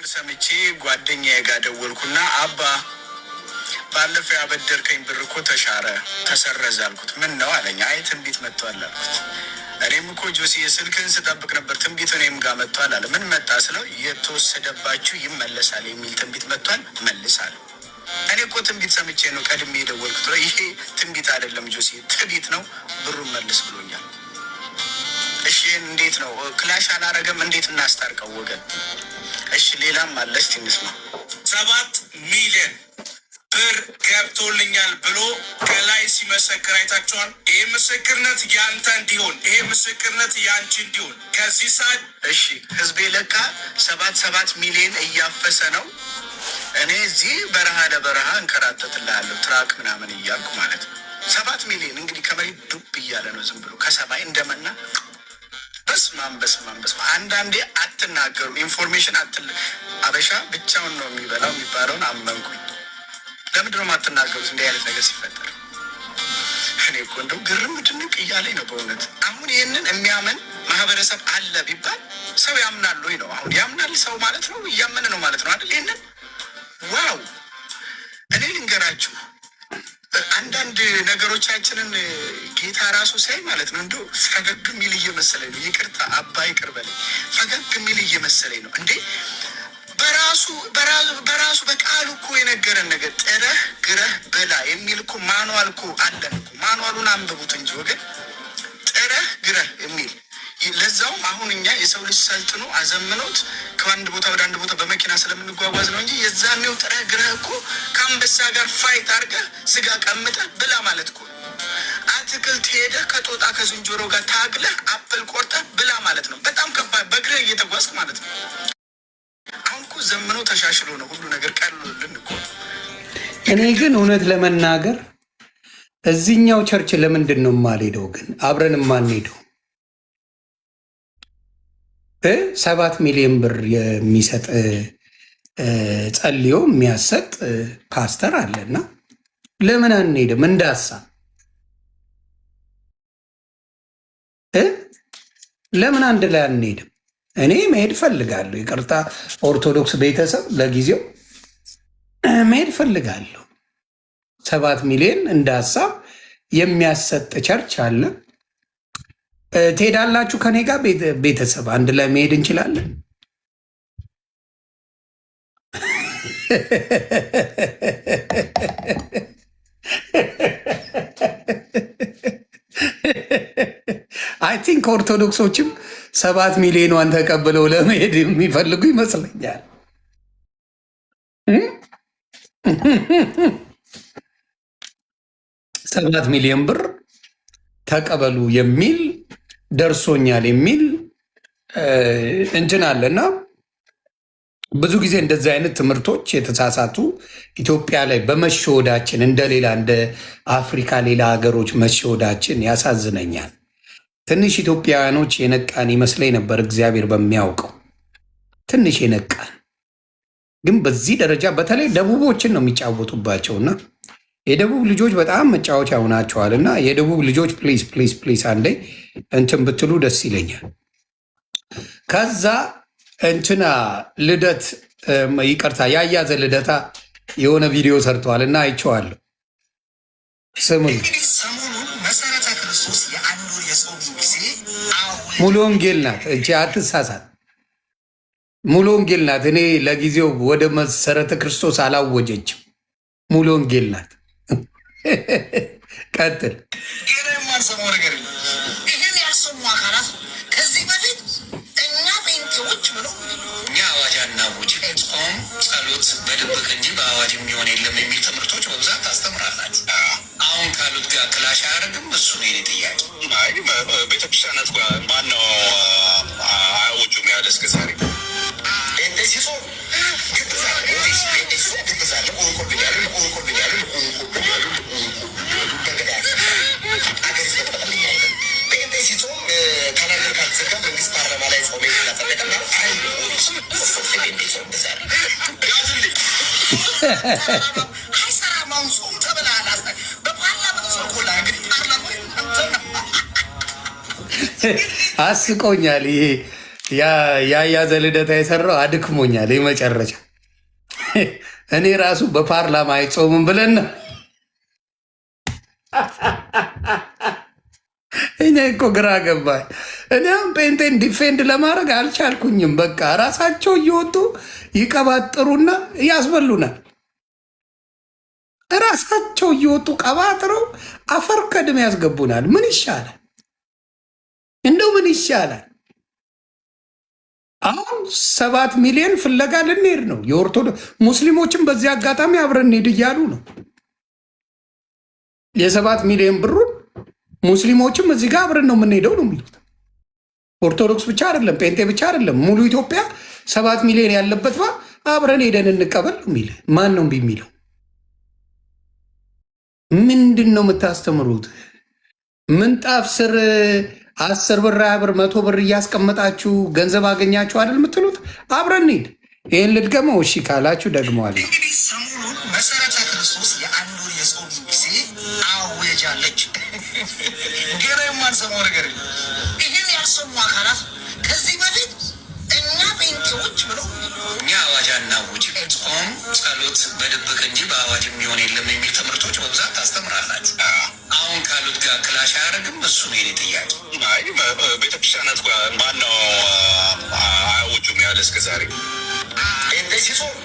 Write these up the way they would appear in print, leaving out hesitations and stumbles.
ሰምቼ ጓደኛዬ ጋር ደወልኩና አባ ባለፈው ያበደርከኝ ብር እኮ ተሰረዘ አልኩት። ምን ነው አለኝ። አይ ትንቢት መጥቷል አልኩት። እኔም እኮ ጆሲ የስልክህን ስጠብቅ ነበር ትንቢት እኔም ጋር መጥቷል አለ። ምን መጣ ስለው የተወሰደባችሁ ይመለሳል የሚል ትንቢት መጥቷል መልስ አለ። እኔ እኮ ትንቢት ሰምቼ ነው ቀድሜ የደወልኩት። ይሄ ትንቢት አይደለም ጆሲ ትንቢት ነው፣ ብሩን መልስ ብሎኛል። እሺ እንዴት ነው ክላሽ አላረገም? እንዴት እናስታርቀው ወገን? እሺ ሌላም አለ እስቲ እንስማ። 7 ሚሊዮን ብር ገብቶልኛል ብሎ ከላይ ሲመሰክር አይታችኋል። ይሄ ምስክርነት ያንተ እንዲሆን፣ ይሄ ምስክርነት ያንቺ እንዲሆን ከዚህ ሰዓት እሺ ህዝቤ ለካ 7 ሚሊዮን እያፈሰ ነው። እኔ እዚህ በረሃ ለበረሃ እንከራተትልሃለሁ ትራክ ምናምን እያልኩ ማለት ነው። 7 ሚሊዮን እንግዲህ ከመሬት ዱብ እያለ ነው ዝም ብሎ ከሰማይ እንደመና በስማም። አንዳንዴ አትናገሩም፣ ኢንፎርሜሽን አበሻ ብቻውን ነው የሚበላው የሚባለውን አመንኩኝ። ለምንድን ነው የማትናገሩት እንዲህ አይነት ነገር ሲፈጠር? እኔ እኮ እንደው ግርም ድንቅ እያለኝ ነው በእውነት። አሁን ይህንን የሚያምን ማህበረሰብ አለ ቢባል ሰው ያምናል ወይ ነው? አሁን ያምናል ሰው ማለት ነው፣ እያመነ ነው ማለት ነው አይደል? ይህንን ዋው! እኔ ልንገራችሁ አንዳንድ ነገሮቻችንን ጌታ ራሱ ሳይ ማለት ነው እንደው ፈገግ የሚል እየመሰለኝ ነው። ይቅርታ አባ ይቅር በለኝ። ፈገግ የሚል እየመሰለኝ ነው እንዴ በራሱ በቃሉ እኮ የነገረን ነገር ጥረህ ግረህ ብላ የሚል እኮ ማኑዋል እኮ አለን እኮ። ማኑዋሉን አንብቡት እንጂ ወገን፣ ጥረህ ግረህ የሚል ለዛውም አሁን እኛ የሰው ልጅ ሰልጥኖ አዘምኖት ከአንድ ቦታ ወደ አንድ ቦታ በመኪና ስለምንጓጓዝ ነው እንጂ የዛኔው ጥረህ ግረህ እኮ ከአንበሳ ጋር ፋይት አድርገህ ስጋ ቀምጠህ ብላ ማለት እኮ። አትክልት ሄደህ ከጦጣ ከዝንጀሮ ጋር ታግለህ አፕል ቆርጠህ ብላ ማለት ነው። በጣም ከባድ በእግርህ እየተጓዝክ ማለት ነው። አሁን እኮ ዘምኖ ተሻሽሎ ነው ሁሉ ነገር ቀሎልን እኮ። እኔ ግን እውነት ለመናገር እዚህኛው ቸርች ለምንድን ነው የማልሄደው? ግን አብረን የማንሄደው 7 ሚሊዮን ብር የሚሰጥ ጸልዮ የሚያሰጥ ፓስተር አለና ለምን አንሄድም? እንዳሳ ለምን አንድ ላይ አንሄድም? እኔ መሄድ ፈልጋለሁ። ይቅርታ ኦርቶዶክስ ቤተሰብ ለጊዜው መሄድ ፈልጋለሁ። 7 ሚሊዮን እንደ ሀሳብ የሚያሰጥ ቸርች አለ። ትሄዳላችሁ ከኔ ጋር? ቤተሰብ አንድ ላይ መሄድ እንችላለን። አይ ቲንክ ኦርቶዶክሶችም 7 ሚሊዮኗን ተቀብለው ለመሄድ የሚፈልጉ ይመስለኛል። 7 ሚሊዮን ብር ተቀበሉ የሚል ደርሶኛል የሚል እንትን አለና ብዙ ጊዜ እንደዚህ አይነት ትምህርቶች የተሳሳቱ ኢትዮጵያ ላይ በመሸወዳችን እንደሌላ እንደ አፍሪካ ሌላ ሀገሮች መሸወዳችን ያሳዝነኛል። ትንሽ ኢትዮጵያውያኖች የነቃን ይመስለኝ ነበር። እግዚአብሔር በሚያውቀው ትንሽ የነቃን ግን በዚህ ደረጃ በተለይ ደቡቦችን ነው የሚጫወቱባቸውና የደቡብ ልጆች በጣም መጫወቻ ሆናቸዋል። እና የደቡብ ልጆች ፕሊዝ አንዴ እንትን ብትሉ ደስ ይለኛል። ከዛ እንትና ልደት ይቅርታ ያያዘ ልደታ የሆነ ቪዲዮ ሰርተዋል እና አይቼዋለሁ። ስሙን ሙሉ ወንጌል ናት እንጂ አትሳሳት። ሙሉ ወንጌል ናት። እኔ ለጊዜው ወደ መሰረተ ክርስቶስ አላወጀችም። ሙሉ ወንጌል ናት። ቀጥል። ጌታ የማንሰማው ነገር ይህን ያልሰሙ አካላት ከዚህ በፊት እኛ ጴንጤዎች ብለው እኛ አዋጅ አናውጅ፣ ጾም ጸሎት በድብቅ እንጂ በአዋጅ የሚሆን የለም የሚል ትምህርቶች በብዛት ታስተምራላችሁ። አሁን ካሉት ጋር ክላሽ አያደርግም? እሱ ነው የኔ ጥያቄ። ቤተክርስቲያናት ማነው አያውጁም ያለ እስከ ዛሬ ጴንጤ ሲጾም አስቆኛል። ይሄ ያያዘ ልደታ የሰራው አድክሞኛል። የመጨረሻ እኔ ራሱ በፓርላማ አይጾምም ብለን ነው። እኔ እኮ ግራ ገባኝ። እኔ አሁን ጴንጤን ዲፌንድ ለማድረግ አልቻልኩኝም። በቃ ራሳቸው እየወጡ ይቀባጥሩና ያስበሉናል። ራሳቸው እየወጡ ቀባጥረው አፈር ከድሜ ያስገቡናል። ምን ይሻላል? እንደው ምን ይሻላል? አሁን 7 ሚሊዮን ፍለጋ ልንሄድ ነው። የኦርቶዶክስ ሙስሊሞችም በዚህ አጋጣሚ አብረን እንሄድ እያሉ ነው። የ7 ሚሊዮን ብሩን ሙስሊሞችም እዚህ ጋር አብረን ነው የምንሄደው ነው የሚሉት። ኦርቶዶክስ ብቻ አይደለም፣ ጴንጤ ብቻ አይደለም፣ ሙሉ ኢትዮጵያ 7 ሚሊዮን ያለበት አብረን ሄደን እንቀበል ነው የሚል። ማን ነው የሚለው? ምንድን ነው የምታስተምሩት? ምንጣፍ ስር 10 ብር 20 ብር 100 ብር እያስቀመጣችሁ ገንዘብ አገኛችሁ አይደል የምትሉት? አብረን እንሂድ። ይህን ልድገመው? እሺ ካላችሁ ደግመዋለሁ። እንግዲህ ሰሞኑን መሰረተ ክርስቶስ የአንድ ወር የጾም ጊዜ አወጃለች። ገና የማንሰማው ነገር ይህን ያልሰሙ አካላት ከዚህ በፊት እኛ ጴንጤዎች ብለው እኛ አዋጅ አናውጅ፣ ጾም ጸሎት በድብቅ እንጂ በአዋጅ የሚሆን የለም የሚል ትምህርቶች በብዛት ታስተምራላችሁ። አሁን ካሉት ጋር ክላሽ አያደርግም? እሱ ነው የኔ ጥያቄ። ቤተክርስቲያናት ማነው አያውጁም ያለ እስከ ዛሬ እንደዚህ ጾም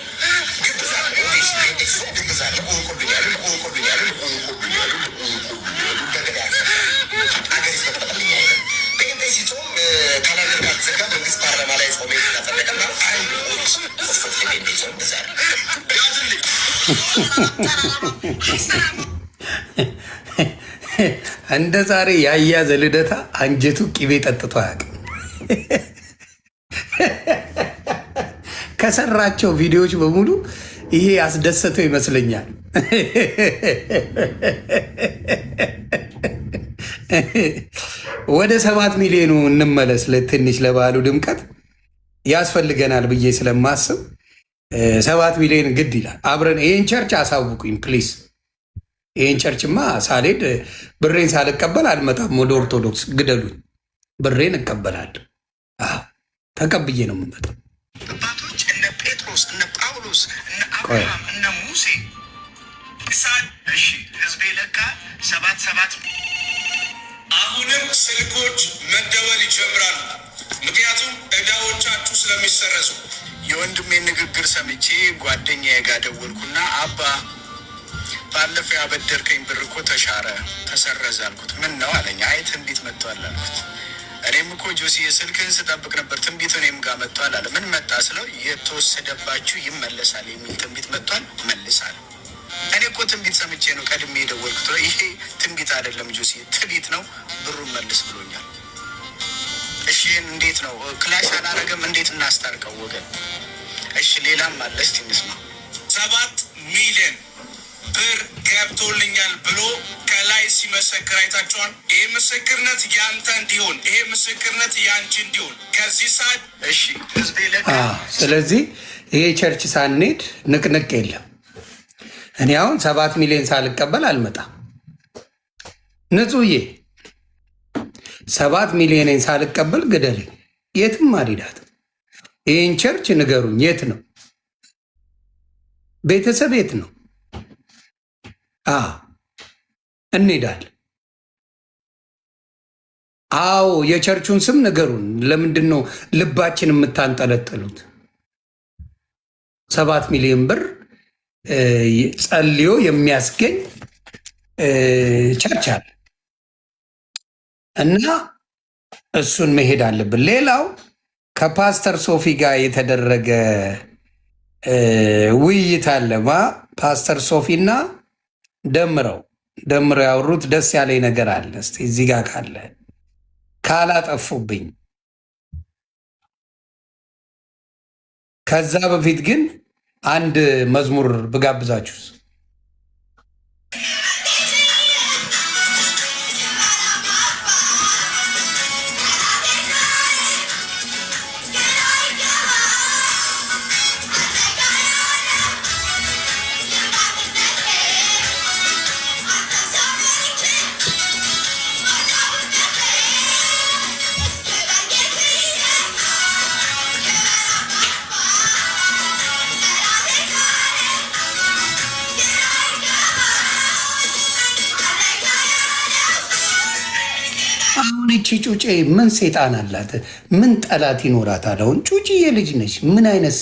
እንደ ዛሬ ያያዘ ልደታ አንጀቱ ቂቤ ጠጥቶ አያውቅም። ከሰራቸው ቪዲዮዎች በሙሉ ይሄ ያስደሰተው ይመስለኛል። ወደ 7 ሚሊዮኑ እንመለስ። ለትንሽ ለበዓሉ ድምቀት ያስፈልገናል ብዬ ስለማስብ 7 ሚሊዮን ግድ ይላል። አብረን ይህን ቸርች አሳውቁኝ ፕሊስ። ይህን ቸርችማ ሳልሄድ ብሬን ሳልቀበል አልመጣም። ወደ ኦርቶዶክስ ግደሉኝ፣ ብሬን እቀበላለሁ። ተቀብዬ ነው የምመጣው። አባቶች እነ ጴጥሮስ እነ ጳውሎስ እነ አብርሃም እነ ሙሴ እሺ፣ ህዝቤ ለካ 7 አሁንም ስልኮች መደወል ይጀምራሉ። ምክንያቱም እዳዎቻችሁ ስለሚሰረዙ። የወንድሜን ንግግር ሰምቼ ጓደኛዬ ጋር ደወልኩና አባ ባለፈው ያበደርከኝ ብር እኮ ተሻረ ተሰረዘ አልኩት። ምን ነው አለኝ። አይ ትንቢት መጥቷል አልኩት። እኔም እኮ ጆሲ የስልክህን ስጠብቅ ነበር፣ ትንቢቱ እኔም ጋር መጥቷል አለ። ምን መጣ ስለው የተወሰደባችሁ ይመለሳል የሚል ትንቢት መጥቷል፣ መልሳል። እኔ እኮ ትንቢት ሰምቼ ነው ቀድሜ የደወልኩት። ይሄ ትንቢት አይደለም ጆሲ፣ ትንቢት ነው፣ ብሩን መልስ ብሎኛል። እሺ እንዴት ነው ክላሽ አላረገም? እንዴት እናስታርቀው ወገን? እሺ ሌላም አለ፣ እስቲ እንስማ። 7 ሚሊዮን ብር ገብቶልኛል ብሎ ከላይ ሲመሰክር አይታችኋል። ይሄ ምስክርነት ያንተ እንዲሆን፣ ይሄ ምስክርነት ያንቺ እንዲሆን ከዚህ ሰዓት እሺ ህዝቤ ስለዚህ ይሄ ቸርች ሳንሄድ ንቅንቅ የለም። እኔ አሁን 7 ሚሊዮን ሳልቀበል አልመጣም። ንጹዬ 7 ሚሊዮንን ሳልቀበል ግደልኝ፣ የትም አልሄዳት። ይህን ቸርች ንገሩኝ፣ የት ነው ቤተሰብ? የት ነው? እንሄዳለን። አዎ የቸርቹን ስም ንገሩን። ለምንድን ነው ልባችን የምታንጠለጥሉት? 7 ሚሊዮን ብር ጸልዮ የሚያስገኝ ቸርች አለ እና እሱን መሄድ አለብን። ሌላው ከፓስተር ሶፊ ጋር የተደረገ ውይይት አለማ ፓስተር ሶፊና ደምረው ያወሩት ደስ ያለኝ ነገር አለ። እስቲ እዚህ ጋር ካለ ካላጠፉብኝ። ከዛ በፊት ግን አንድ መዝሙር ብጋብዛችሁስ? ይቺ ጩጬ ምን ሴጣን አላት? ምን ጠላት ይኖራታል? አሁን ጩጭዬ ልጅ ነች። ምን አይነት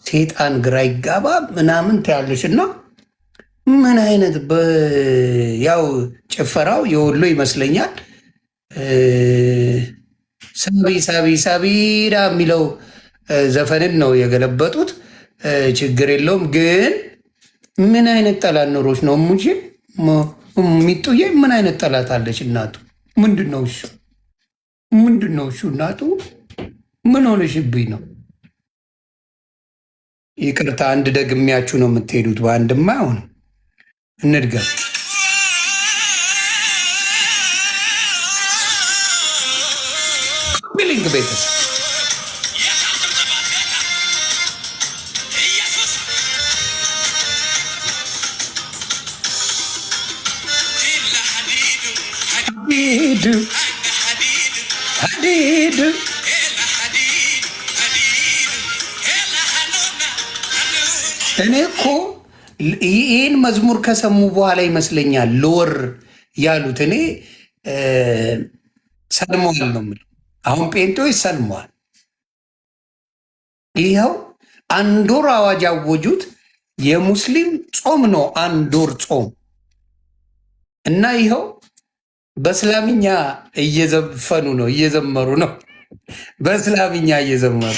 ሴጣን ግራ ይጋባ ምናምን ትያለሽ። እና ምን አይነት ያው ጭፈራው የወሎ ይመስለኛል። ሳቢራ የሚለው ዘፈንን ነው የገለበጡት። ችግር የለውም ግን ምን አይነት ጠላት ኖሮች ነው ሙቼ ሚጡዬ? ምን አይነት ጠላት አለች እናቱ? ምንድነው እሱ? እናቱ ምን ሆነሽብኝ ነው? ይቅርታ አንድ ደግሚያችሁ ነው የምትሄዱት። በአንድማ አይሆንም። እንድገም ቢሊንግ ቤተሰብ ሀዲድ እኔ እኮ ይህን መዝሙር ከሰሙ በኋላ ይመስለኛል ለወር ያሉት። እኔ ሰልመዋል ነው የምለው። አሁን ጴንጤዎች ሰልመዋል። ይኸው አንድ ወር አዋጅ አወጁት። የሙስሊም ጾም ነው አንድ ወር ጾም እና ይኸው በእስላምኛ እየዘፈኑ ነው፣ እየዘመሩ ነው። በእስላምኛ እየዘመሩ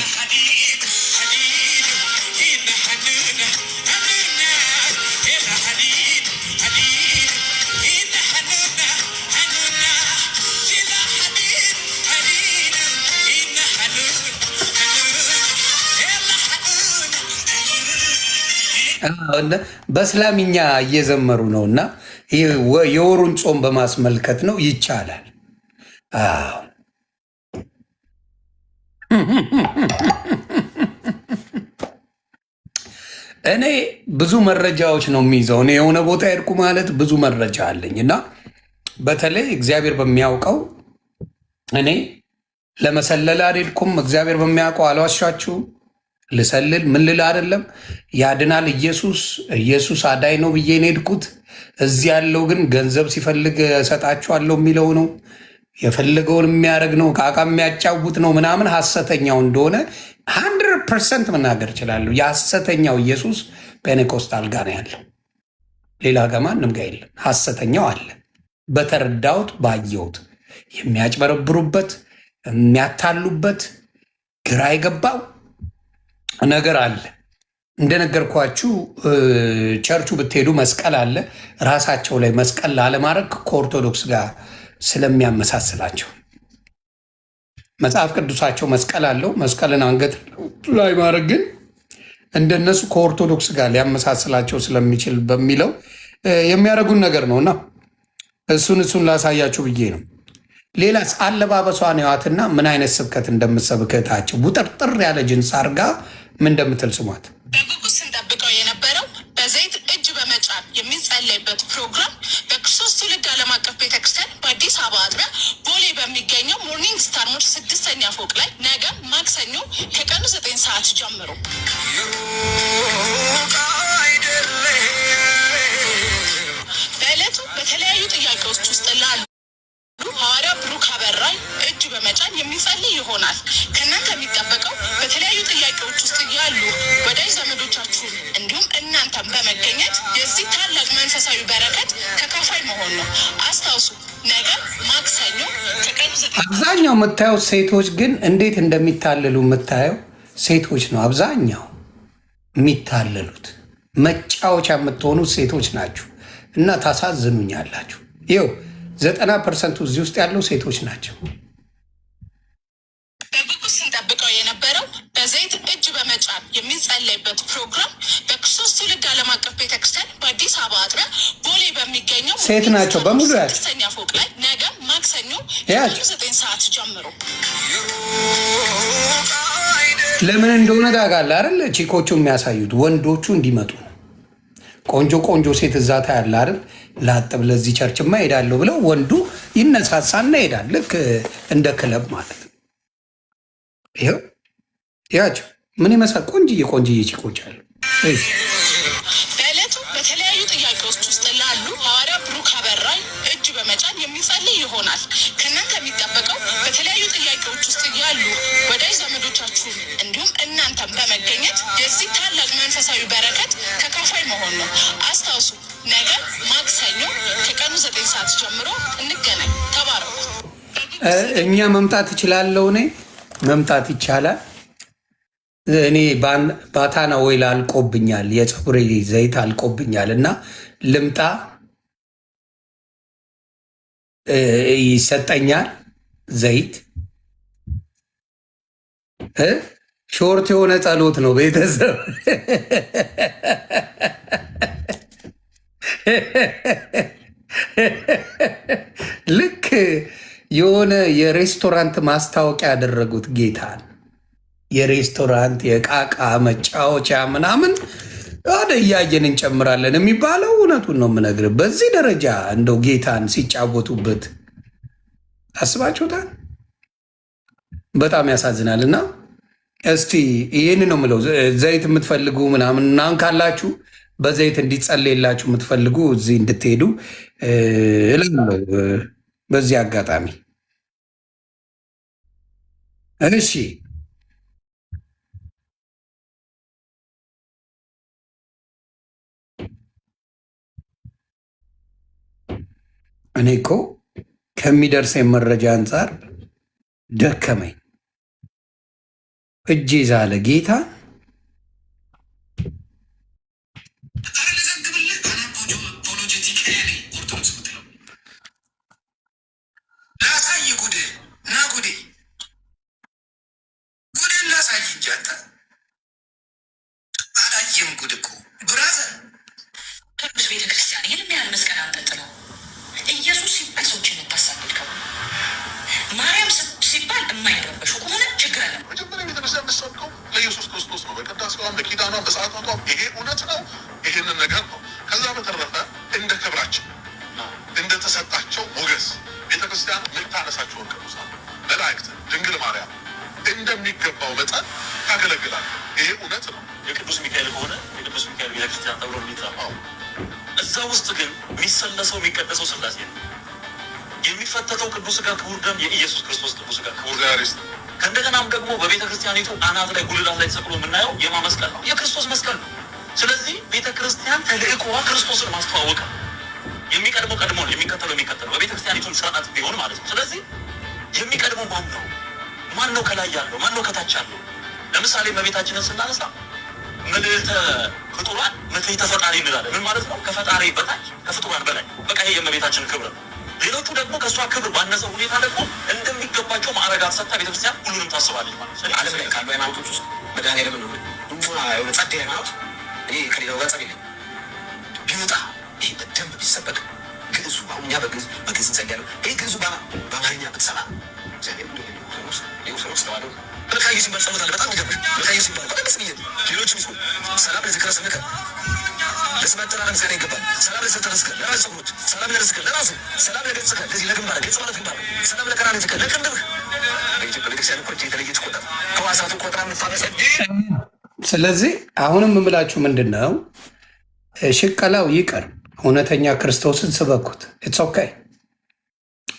በእስላምኛ እየዘመሩ ነው እና የወሩን ጾም በማስመልከት ነው። ይቻላል። እኔ ብዙ መረጃዎች ነው የሚይዘው። እኔ የሆነ ቦታ ሄድኩ ማለት ብዙ መረጃ አለኝ እና በተለይ እግዚአብሔር በሚያውቀው እኔ ለመሰለል አልሄድኩም። እግዚአብሔር በሚያውቀው አልዋሻችሁም። ልሰልል ምን ልል አይደለም። ያድናል ኢየሱስ አዳኝ ነው ብዬ ነው ሄድኩት። እዚህ ያለው ግን ገንዘብ ሲፈልግ እሰጣችኋለሁ የሚለው ነው። የፈለገውን የሚያደርግ ነው። ቃቃ የሚያጫውት ነው ምናምን ሐሰተኛው እንደሆነ 100% መናገር እችላለሁ። የሐሰተኛው ኢየሱስ ፔኔኮስታል ጋር ነው ያለው። ሌላ ጋር ማንም ጋር የለም። ሐሰተኛው አለ። በተረዳሁት ባየሁት የሚያጭበረብሩበት የሚያታሉበት ግራ የገባው ነገር አለ። እንደነገርኳችሁ ቸርቹ ብትሄዱ መስቀል አለ። ራሳቸው ላይ መስቀል ላለማድረግ ከኦርቶዶክስ ጋር ስለሚያመሳስላቸው መጽሐፍ ቅዱሳቸው መስቀል አለው። መስቀልን አንገት ላይ ማድረግ ግን እንደነሱ ከኦርቶዶክስ ጋር ሊያመሳስላቸው ስለሚችል በሚለው የሚያደርጉን ነገር ነው እና እሱን ላሳያችሁ ብዬ ነው። ሌላስ አለባበሷን ነዋትና ምን አይነት ስብከት እንደምትሰብከታቸው ውጥርጥር ያለ ጅንስ አርጋ ምን እንደምትል ስሟት። በጉጉት ስንጠብቀው የነበረው በዘይት እጅ በመጫን የሚጸለይበት ፕሮግራም በክርስቶስ ትውልድ ዓለም አቀፍ ቤተክርስቲያን በአዲስ አበባ አጥቢያ ቦሌ በሚገኘው ሞርኒንግ ስታር ሞል 6ኛ ፎቅ ላይ ነገ ማክሰኞ ከቀኑ 9 ሰዓት ጀምሮ በዕለቱ በተለያዩ ጥያቄዎች ውስጥ ላሉ ሐዋርያ ብሩክ አበራይ እጅ በመጫን የሚጸልይ ይሆናል። ከእናንተ የሚጠበቀው በተለያዩ ጥያቄዎች ውስጥ ያሉ ወዳጅ ዘመዶቻችሁን እንዲሁም እናንተን በመገኘት የዚህ ታላቅ መንፈሳዊ በረከት ተካፋይ መሆን ነው። አስታውሱ፣ ነገ ማክሰኞ ከቀኑ 9። አብዛኛው የምታየው ሴቶች ግን እንዴት እንደሚታለሉ የምታየው ሴቶች ነው። አብዛኛው የሚታለሉት መጫወቻ የምትሆኑት ሴቶች ናችሁ እና ታሳዝኑኛላችሁ። ይኸው 90% እዚህ ውስጥ ያለው ሴቶች ናቸው። በጉጉት ስንጠብቀው የነበረው በዘይት እጅ በመጫን የሚጸለይበት ፕሮግራም በክርስቶስ ትውልድ ዓለም አቀፍ ቤተክርስቲያን በአዲስ አበባ አጥቢያ ቦሌ በሚገኘው ሴት ናቸው በሙሉ 6ኛ ፎቅ ላይ ነገ ማክሰኞ ከቀኑ 9 ሰዓት ጀምሮ ለምን እንደሆነ ታውቃለህ አይደል? ቺኮቹ የሚያሳዩት ወንዶቹ እንዲመጡ ነው። ቆንጆ ሴት እዛታ ያለ አይደል? ላጥብ ለዚህ ቸርችማ ሄዳለሁ ብለው ወንዱ ይነሳሳና ይሄዳል። ልክ እንደ ክለብ ማለት ነው። ይኸው ያቸው ምን ይመስላል? ቆንጅዬ ቺኮች አሉ። በዕለቱ በተለያዩ ጥያቄዎች ውስጥ ላሉ ሐዋርያ ብሩክ አበራይ እጅ በመጫን የሚጸልይ ይሆናል። ከእናንተ የሚጠበቀው በተለያዩ ጥያቄዎች ውስጥ ያሉ ወዳጅ ዘመዶቻችሁን እንዲሁም እናንተም በመገኘት የዚህ ታላቅ መንፈሳዊ በረከት ተካፋይ መሆን ነው። አስታውሱ፣ ነገ ማክሰኞ ከቀኑ 9 ሰዓት ጀምሮ እንገናኝ። ተባረኩ። እኛ መምጣት እችላለሁ። እኔ መምጣት ይቻላል። እኔ ባታና ወይል አልቆብኛል፣ የፀጉሬ ዘይት አልቆብኛል እና ልምጣ ይሰጠኛል ዘይት። ሾርት የሆነ ጸሎት ነው ቤተሰብ። ልክ የሆነ የሬስቶራንት ማስታወቂያ ያደረጉት ጌታን የሬስቶራንት የቃቃ መጫወቻ ምናምን ወደ እያየን እንጨምራለን የሚባለው እውነቱን ነው የምነግርህ። በዚህ ደረጃ እንደው ጌታን ሲጫወቱበት አስባችሁታል? በጣም ያሳዝናል። እና እስቲ ይህን ነው የምለው፣ ዘይት የምትፈልጉ ምናምን ካላችሁ በዘይት እንዲጸለይላችሁ የምትፈልጉ እዚህ እንድትሄዱ እላለሁ በዚህ አጋጣሚ። እሺ እኔ እኮ ከሚደርሰኝ መረጃ አንጻር ደከመኝ። እጄ ዛለ ጌታ ቤተክርስቲያን ይህን ያህል መስቀል አንጠልጥለው ኢየሱስ ሲባል ሰዎችን የምታሳድድከው ማርያም ሲባል የማይረበሹ ከሆነ ችግር አለ። መጀመሪያ ቤተክርስቲያን የምትሰብከው ለኢየሱስ ክርስቶስ ነው። በቅዳሴዋም በኪዳኗም በሰዓታቷም ይሄ እውነት ነው። ይሄንን ነገር ነው። ከዛ በተረፈ እንደ ክብራችን እንደተሰጣቸው ሞገስ ቤተክርስቲያን የምታነሳቸውን ቅዱሳን መላእክት፣ ድንግል ማርያም እንደሚገባው መጠን ታገለግላል። ይሄ እውነት ነው። የቅዱስ ሚካኤል ከሆነ የቅዱስ ሚካኤል ቤተክርስቲያን ተብሎ የሚጠራው እዛ ውስጥ ግን የሚሰለሰው የሚቀደሰው ስላሴ ነው። የሚፈተተው ቅዱስ ሥጋ ክቡር ደም የኢየሱስ ክርስቶስ ቅዱስ ሥጋ ክቡር ዛሬስ። ከእንደገናም ደግሞ በቤተ ክርስቲያኒቱ አናት ላይ ጉልላት ላይ ተሰቅሎ የምናየው የማ መስቀል ነው? የክርስቶስ መስቀል ነው። ስለዚህ ቤተ ክርስቲያን ተልእኮዋ ክርስቶስን ማስተዋወቅ ነው። የሚቀድመው ቀድሞ ነው፣ የሚከተለው የሚከተለው በቤተ ክርስቲያኒቱን ስርዓት ቢሆን ማለት ነው። ስለዚህ የሚቀድመው ማን ነው? ማን ነው ከላይ ያለው? ማን ነው ከታች ያለው? ለምሳሌ እመቤታችንን ስናነሳ መልዕልተ ፍጡራን መትሕተ ፈጣሪ እንላለን። ምን ማለት ነው? ከፈጣሪ በታች ከፍጡራን በላይ። በቃ ይሄ የእመቤታችን ክብር ነው። ሌሎቹ ደግሞ ከእሷ ክብር ባነሰ ሁኔታ ደግሞ እንደሚገባቸው ማዕረጋት ሰጥታ ቤተክርስቲያን ሁሉንም ታስባለች ማለት ነው። ዓለም ላይ ካሉ ሃይማኖቶች ውስጥ መድኃኒዓለም ነው የሆነ ጸድ ሃይማኖት እኔ ከሌላው ጋር ጸብ የለኝም። ቢወጣ ይሄ በደንብ ቢሰበክ ግዕዙ አሁን እኛ በግዕዝ እንጸልያለን። ይህ ግዕዙ በአማርኛ ብትሰማ ሌሎች ተዋለው መልካዩ ሲባል ጸሎት አለ። በጣም ይገባል። መልካዩ ሲባል በጣም ደስ ሚል ሌሎች ሚስ ሰላም ለዝክረ ስምከ ለስመጥራ ለምስጋና ይገባል። ሰላም ለዘተረስከ ለራስ ሰዎች ሰላም ለርስከ ለራስ ሰላም ለገጽከ ለዚህ ለግንባር ገጽ ማለት ግንባር ሰላም ለከራንትከ ለቅንድብህ በኢትዮጵያ ቤተክርስቲያን ኮርት የተለየች ቆጠር ከዋሳቱ ቆጥራ የምታነሳ። ስለዚህ አሁንም የምላችሁ ምንድን ነው፣ ሽቀላው ይቅር፣ እውነተኛ ክርስቶስን ስበኩት። ኢትስ ኦኬ።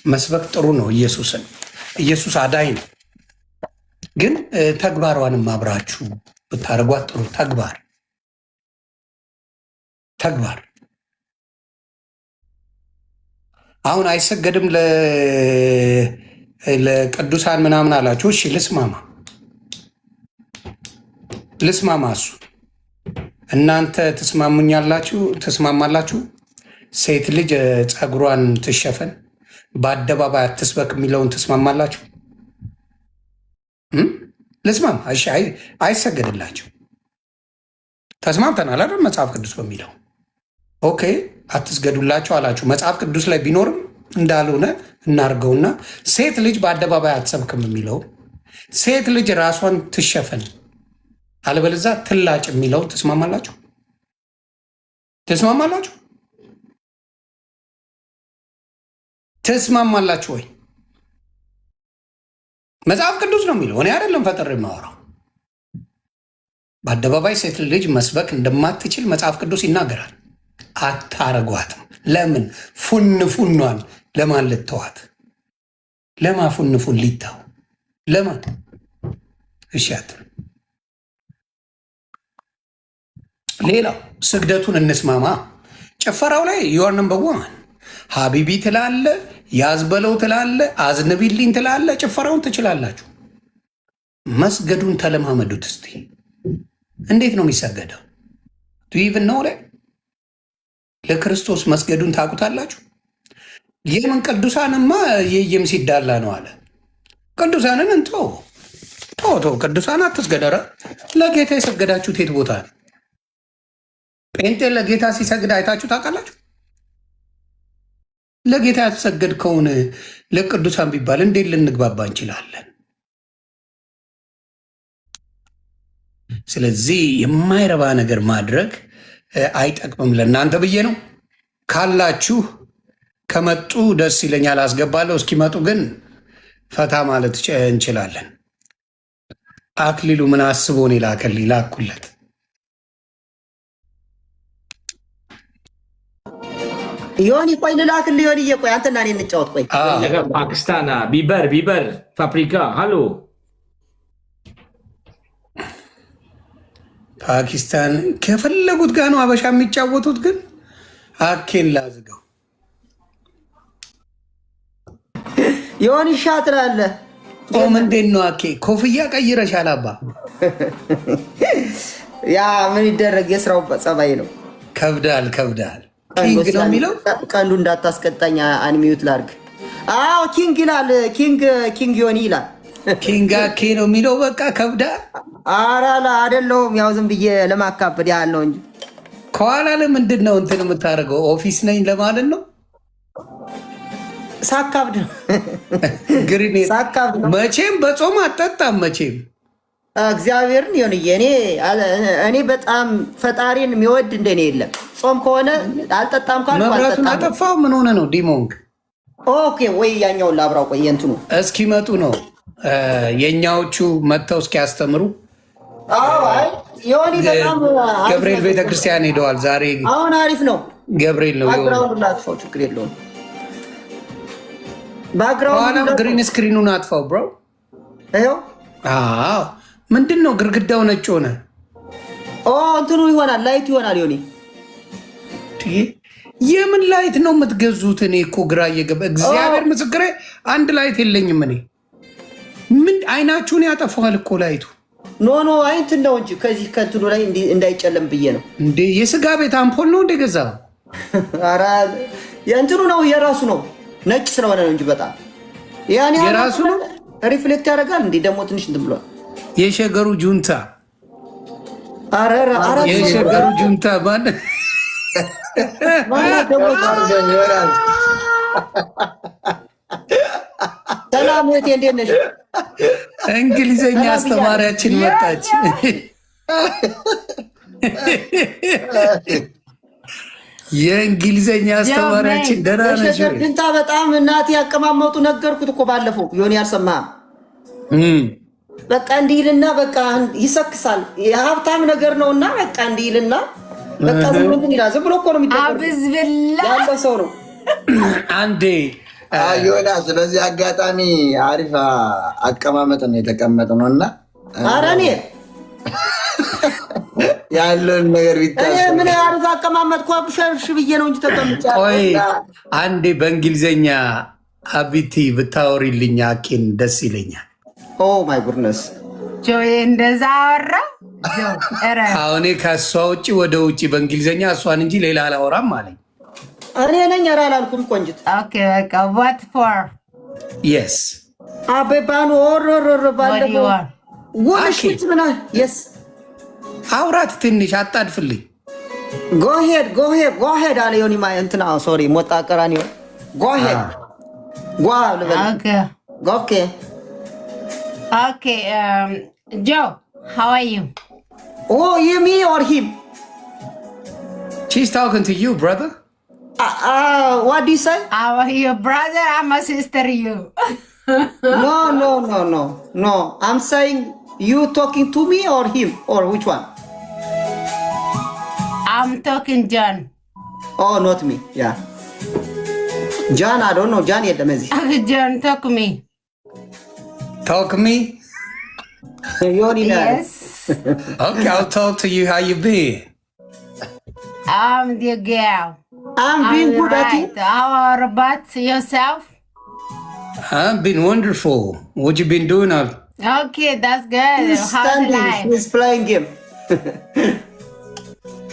መስበክ ጥሩ ነው። ኢየሱስ አዳኝ ነው። ግን ተግባሯንም አብራችሁ ብታደርጓት ጥሩ ተግባር አሁን አይሰገድም ለቅዱሳን ምናምን አላችሁ። እሺ ልስማማ እሱ እናንተ ትስማማላችሁ? ሴት ልጅ ፀጉሯን ትሸፈን በአደባባይ አትስበክ የሚለውን ትስማማላችሁ? ልስማማ። እሺ አይሰገድላቸው ተስማምተናል አይደል? መጽሐፍ ቅዱስ በሚለው ኦኬ፣ አትስገዱላቸው አላችሁ። መጽሐፍ ቅዱስ ላይ ቢኖርም እንዳልሆነ እናርገውና ሴት ልጅ በአደባባይ አትሰብክም የሚለው ሴት ልጅ ራሷን ትሸፈን አለበለዛ ትላጭ የሚለው ትስማማላችሁ? ትስማማላችሁ ወይ? መጽሐፍ ቅዱስ ነው የሚለው፣ እኔ አይደለም ፈጥሬ የማወራው። በአደባባይ ሴት ልጅ መስበክ እንደማትችል መጽሐፍ ቅዱስ ይናገራል። አታረጓትም። ለምን? ፉኗን ለማን ልተዋት? ለማፉንፉን ሊታው ለማን እሻት። ሌላው ስግደቱን እንስማማ። ጭፈራው ላይ ዩር ነምበር ዋን ሀቢቢ ትላለ፣ ያዝበለው ትላለ፣ አዝንቢልኝ ትላለ። ጭፈራውን ትችላላችሁ። መስገዱን ተለማመዱት እስቲ። እንዴት ነው የሚሰገደው? ዱይቭን ነው ላይ ለክርስቶስ መስገዱን ታውቁታላችሁ? የምን ቅዱሳንማ የየም ሲዳላ ነው አለ። ቅዱሳንን እንቶ ቅዱሳን አትስገደረ። ለጌታ የሰገዳችሁት የት ቦታ ነው? ጴንጤ ለጌታ ሲሰግድ አይታችሁ ታውቃላችሁ? ለጌታ ያተሰገድከውን ለቅዱሳን ቢባል እንዴት ልንግባባ እንችላለን? ስለዚህ የማይረባ ነገር ማድረግ አይጠቅምም። ለእናንተ ብዬ ነው። ካላችሁ ከመጡ ደስ ይለኛል፣ አስገባለሁ። እስኪመጡ ግን ፈታ ማለት እንችላለን። አክሊሉ ምን አስቦን ላከልኝ ላኩለት። ዮኒ ቆይ ልላክልህ። ዮኒ ቆይ አንተና እኔ እንጫወት። ቆይ ፓኪስታን ቢበር ፓፕሪካ ሃሎ ፓኪስታን ከፈለጉት ጋር ነው አበሻ የሚጫወቱት። ግን አኬን ላዝገው። ዮኒ ሻትራለህ ምንድን ነው አኬ ኮፍያ ቀይረሻል? አባ ያ ምን ይደረግ የስራው ጸባይ ነው። ከብዳል ኪንግ ነው የሚለው። ቀንዱ እንዳታስቀጣኝ አንሚዩት ላርግ። አዎ ኪንግ ይላል። ኪንግ ዮኒ ይላል። ኪንግ አኬ ነው የሚለው። በቃ ከብዳ። አራላ አይደለሁም። ያው ዝም ብዬ ለማካበድ ያህል ነው እንጂ ከኋላ ለምንድን ነው እንትን የምታደርገው? ኦፊስ ነኝ ለማለት ነው። ሳካብድ ነው። ግሪኔ መቼም በጾም አጠጣም መቼም እግዚአብሔርን ይሁን እኔ በጣም ፈጣሪን የሚወድ እንደኔ የለም። ጾም ከሆነ አልጠጣም ካልኩ መብራቱን አጠፋው። ምን ሆነ ነው ዲሞንግ? ኦኬ ወይ ያኛውን ላብራው። ቆይ እንትኑ እስኪመጡ ነው የኛዎቹ መጥተው እስኪያስተምሩ። አይ ዮኒ በጣም ገብርኤል ቤተክርስቲያን ሄደዋል ዛሬ። አሁን አሪፍ ነው። ገብርኤል ነው ባክግራውንድ ላጥፋው፣ ችግር የለውም። ባክግራውንድ ግሪን ስክሪኑን አጥፋው ብሮ። ይኸው ምንድን ነው ግርግዳው ነጭ ሆነ? እንትኑ ይሆናል፣ ላይት ይሆናል። ዮኒ የምን ላይት ነው የምትገዙት? እኔ እኮ ግራ እየገባ እግዚአብሔር ምስክሬ፣ አንድ ላይት የለኝም እኔ። ምን አይናችሁን ያጠፋዋል እኮ ላይቱ። ኖ አይንትን ነው እንጂ ከዚህ ከእንትኑ ላይ እንዳይጨለም ብዬ ነው። እንዴ የስጋ ቤት አምፖል ነው እንደ ገዛ? ኧረ የእንትኑ ነው የራሱ ነው፣ ነጭ ስለሆነ ነው እንጂ በጣም ያኔ የራሱ ነው። ሪፍሌክት ያደርጋል እንዴ ደግሞ ትንሽ እንትን ብሏል። የሸገሩ ጁንታ አረ የሸገሩ ጁንታ ማለት ሰላም እህቴ እንዴት ነሽ? እንግሊዘኛ አስተማሪያችን መጣች። የእንግሊዘኛ አስተማሪያችን ደህና ነሽ? ጁንታ በጣም እናቴ ያቀማመጡ ነገርኩት እኮ ባለፈው። ዮኒ አልሰማህም? በቃ እንዲህ ይልና በቃ ይሰክሳል። የሀብታም ነገር ነውና በቃ እንዲህ ይልና በቃ ዝም ብሎ እኮ ነው የሚደረገው ያለ ሰው ነው። አንዴ ዮናስ በዚህ አጋጣሚ አሪፍ አቀማመጥ ነው የተቀመጠ ነው እና ኧረ እኔ ያለውን ነገር ምን አሪፍ አቀማመጥ ሸርሽ ብዬ ነው እንጂ ተቀምጫ። ቆይ አንዴ በእንግሊዘኛ አቢቲ ብታወሪልኝ አኬን ደስ ይለኛል። ኦ ማይ ጉድነስ ጆይ እንደዛ አወራ። አሁኔ ከእሷ ውጭ ወደ ውጭ በእንግሊዝኛ እሷን እንጂ ሌላ አላወራም አለኝ። እኔ ነኝ ኧረ አላልኩም። ቆንጅት ኦኬ በቃ what for yes አበባኑ ኦሮሮሮ ባለፈው ወልሽት ምና yes አውራት ትንሽ አጣድፍልኝ። go ahead አለ ዮኒ ማይ እንትና ሶሪ ሞጣ ቀራኒ go ahead okay Joe, how are you? Oh, you me or him? She's talking to you, brother. What do you say? Your brother, I'm a sister, you. No. I'm saying you talking to me or him or which one? I'm talking John. Oh, not me. Yeah. John, I don't know. John, John, talk to me. Talk to me? Yoni na. Yes. Okay, I'll talk to you. How you been? I'm the girl. I'm being I'm good at right. it. How about yourself? I've been wonderful. What you been doing up? Okay, that's good. He's How's standing. life? He's playing game.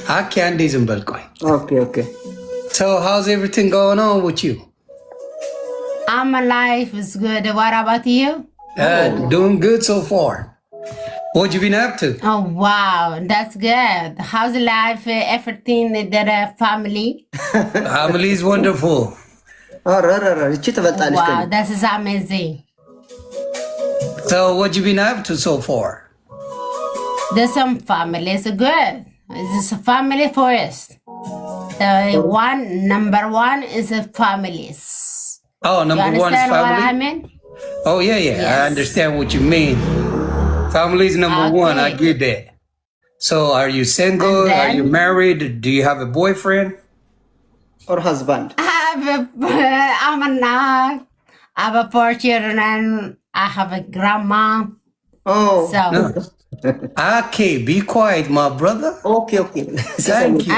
I can't do some Bitcoin. Okay. So how's everything going on with you? I'm alive. It's good. What about you? Doing good so far. What you been up to? Oh, wow. That's good. How's life? Everything, the family? Family is wonderful. እቺ ትበልጣለች Wow, ከእኔ። that is amazing. So what you been up to so far? There's some family. It's good. It's a family first. Number one is a families. Oh, You number one is understand what I family. mean? Oh yeah. I Yes. understand what you mean. Family is number one. I Okay. get that. So are you single? And then- Are you married? Do you have a boyfriend? Or husband. I'm a nut. I have 4 children. I have a grandma. Oh. So, No. Okay, be quiet, my brother. Okay. Thank you.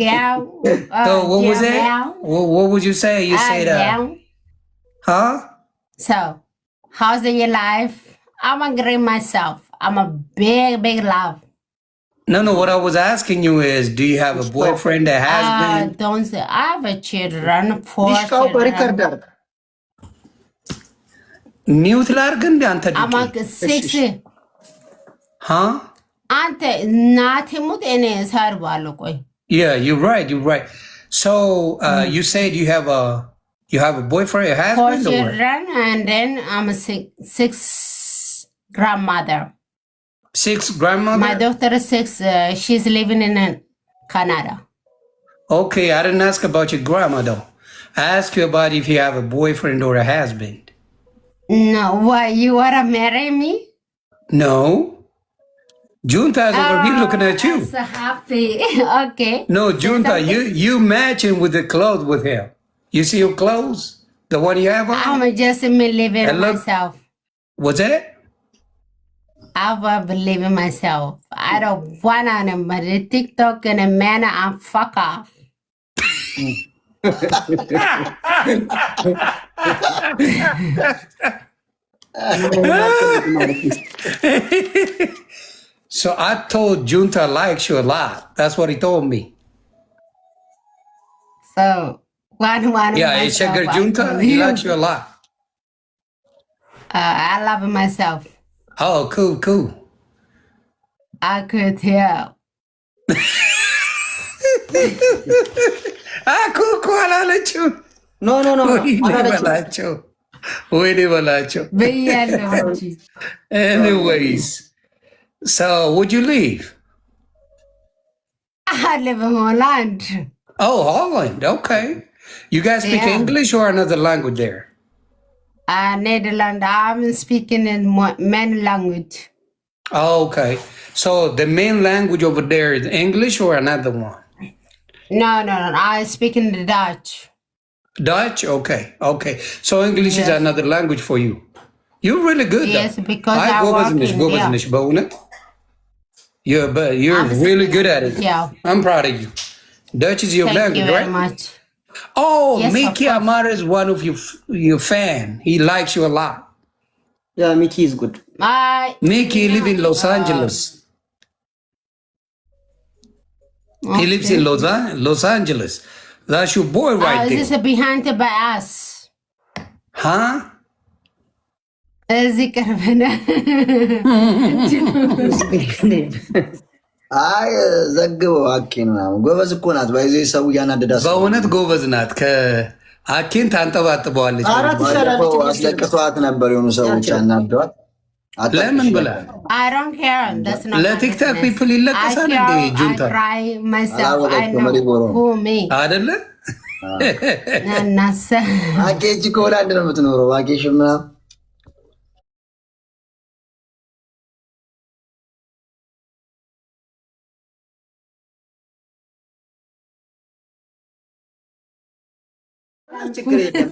girl. So what was that? What would you say? You said, huh? So, how's your life? I'm agreeing myself. I'm a big love. No. What I was asking you is, do you have a boyfriend that has been? Don't say I have a children, 4 ዲሽቃው በሪከርድ children. አድርግ። Mute ላድርግ እንደ አንተ I'm ድቄ? a 6. Huh? አንተ እናቴ ሙት እኔ እሰርባለሁ። ቆይ Yeah, you're right. So you said you have a boyfriend, a 4 husband, or what? children, and then I'm a six grandmother. 6 grandmother? My daughter is 6. She's living in Canada. Okay, I didn't ask about your grandma though. I asked you about if you have a boyfriend or a husband. No, why you wanna marry me? No. Junta's over here looking at you. I'm so happy. Okay. No, Say Junta, something. you matching with the clothes with him. You see your clothes? The one you have on? I'm just believing And look- myself. What's that? I will believe in myself. I don't wanna but the TikTok and a man and fuck off. So I told Junta likes you a lot. That's what he told me. So one Yeah, he myself, said I Junta, told he you. likes you a lot. I love myself. Oh, cool. I could tell. cool አላለችው። ኖ ወይኔ በላቸው። ብያለሁ እንጂ። Anyways, so would you leave? I live in Holland. Oh, Holland. Okay. You guys speak Yeah. English or another language there? Netherlands. I'm speaking in main language. Oh, okay. So the main language over there is English or another one? No. I speak in the Dutch. Dutch? Okay. So English is Yes. another language for you. You're really good Yes, though. because I ጎበዝነሽ work in- ነሽ በእውነት. You're I'm- really good at it. Yeah. I'm proud of you. Dutch is your Thank you language, very right? much. Oh, Yes, of Mickey course. Amara is one of your fan. He likes you a lot. ያ ሚኪ ኢዝ ጉድ። Mickey live in Los Angeles. He lives in Los Angeles. That's your boy right This is there. behind by us. Huh? እዚህ ቅርብ ነው። አይ ዘግበው አኬን ምናምን ጎበዝ እኮ ናት። ባይዘ ሰው እያናደዳ በእውነት ጎበዝ ናት። ከአኬን ታንጠባጥበዋለች። አራት ባለፈው አስለቅሷት ነበር የሆኑ ሰዎች አናደዋት። ለምን ብላ I don't care. That's not my ለቲክታክ business. ፒፕል ይለቀሳል I እንደ care, ጁንታ I cry myself. I አላወቀችም know መሪቦሮ። who me. አደለ? እናሰ አኬ እጅ ከሆላንድ ነው የምትኖረው። አኬሽ ምናምን ችግር የለም።